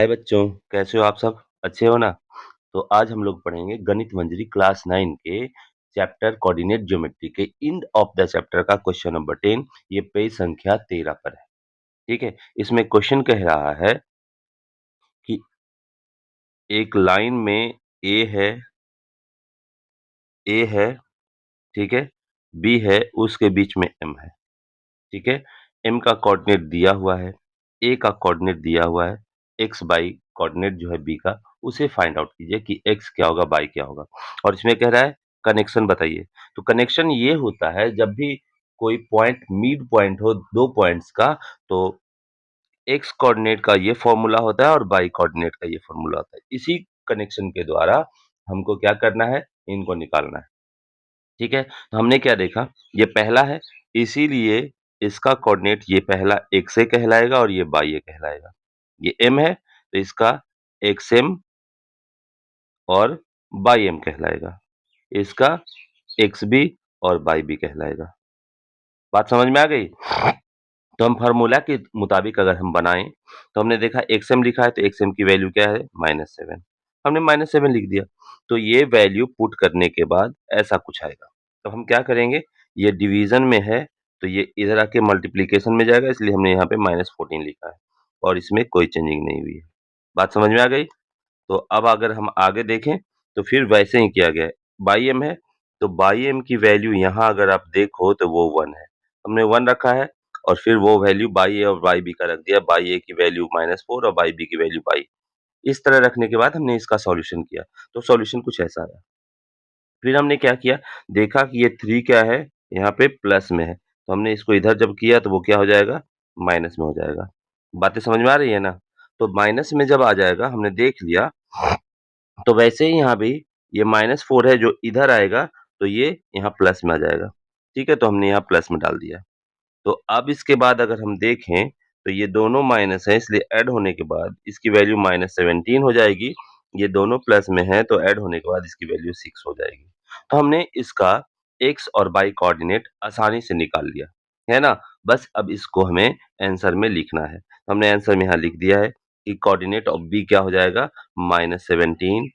हाय बच्चों, कैसे हो आप सब? अच्छे हो ना? तो आज हम लोग पढ़ेंगे गणित मंजरी क्लास 9 के चैप्टर कोऑर्डिनेट ज्योमेट्री के एंड ऑफ द चैप्टर का क्वेश्चन नंबर 10। ये पेज संख्या 13 पर है। ठीक है, इसमें क्वेश्चन कह रहा है कि एक लाइन में ए है, ठीक है, बी है, उसके बीच में एम है। ठीक है, एम का कोऑर्डिनेट दिया हुआ है, ए का कोऑर्डिनेट दिया हुआ है, एक्स बाई कोऑर्डिनेट जो है बी का, उसे फाइंड आउट कीजिए कि एक्स क्या होगा, बाई क्या होगा। और इसमें कह रहा है कनेक्शन बताइए। तो कनेक्शन ये होता है जब भी कोई पॉइंट मिड पॉइंट हो दो पॉइंट्स का, तो एक्स कोऑर्डिनेट का ये फॉर्मूला होता है और बाई कोऑर्डिनेट का ये फॉर्मूला होता है। इसी कनेक्शन के द्वारा हमको क्या करना है, इनको निकालना है। ठीक है, तो हमने क्या देखा, ये पहला है, इसीलिए इसका कोऑर्डिनेट ये पहला एक्स ए कहलाएगा और ये बाई ए कहलाएगा। ये एम है तो इसका एक्स एम और बाई एम कहलाएगा। इसका एक्स बी और बाई बी कहलाएगा। बात समझ में आ गई? तो हम फार्मूला के मुताबिक अगर हम बनाएं, तो हमने देखा एक्स एम लिखा है तो एक्स एम की वैल्यू क्या है, -7। हमने -7 लिख दिया। तो ये वैल्यू पुट करने के बाद ऐसा कुछ आएगा। तो हम क्या करेंगे, ये डिवीजन में है तो ये इधर आके मल्टीप्लिकेशन में जाएगा, इसलिए हमने यहाँ पे -14 लिखा है और इसमें कोई चेंजिंग नहीं हुई है। बात समझ में आ गई? तो अब अगर हम आगे देखें तो फिर वैसे ही किया गया है। बाई एम है तो बाई एम की वैल्यू यहाँ अगर आप देखो तो वो 1 है। हमने 1 रखा है और फिर वो वैल्यू बाई ए और बाई बी का रख दिया। बाई ए की वैल्यू -4 और बाई बी की वैल्यू बाई। इस तरह रखने के बाद हमने इसका सॉल्यूशन किया। तो सॉल्यूशन कुछ ऐसा आया। फिर हमने क्या किया, देखा कि ये 3 क्या है, यहाँ पे प्लस में है। तो हमने इसको इधर जब किया तो वो क्या हो जाएगा, माइनस में हो जाएगा। बातें समझ में आ रही है ना? तो माइनस में जब आ जाएगा, हमने देख लिया, तो वैसे ही यहाँ भी ये -4 है जो इधर आएगा, तो ये यहाँ प्लस में आ जाएगा। ठीक है? तो हमने यहाँ प्लस में डाल दिया। तो अब इसके बाद अगर हम देखें, तो ये दोनों माइनस हैं, इसलिए ऐड होने के बाद इसकी वैल्यू -17 हो जाएगी। ये दोनों प्लस में हैं, तो ऐड होने के बाद इसकी वैल्यू 6 हो जाएगी। तो हमने इसका एक्स और वाई कोऑर्डिनेट आसानी से निकाल लिया, है ना? बस अब इसको हमें आंसर में लिखना है। हमने आंसर में यहाँ लिख दिया है कि कोऑर्डिनेट ऑफ बी क्या हो जाएगा, -17,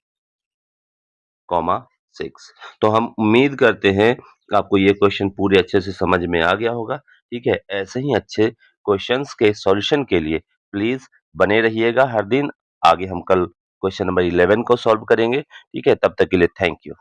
6। तो हम उम्मीद करते हैं कि आपको ये क्वेश्चन पूरे अच्छे से समझ में आ गया होगा। ठीक है, ऐसे ही अच्छे क्वेश्चंस के सॉल्यूशन के लिए प्लीज बने रहिएगा हर दिन। आगे हम कल क्वेश्चन नंबर 11 को सॉल्व करेंगे। ठीक है, तब तक के लिए थैंक यू।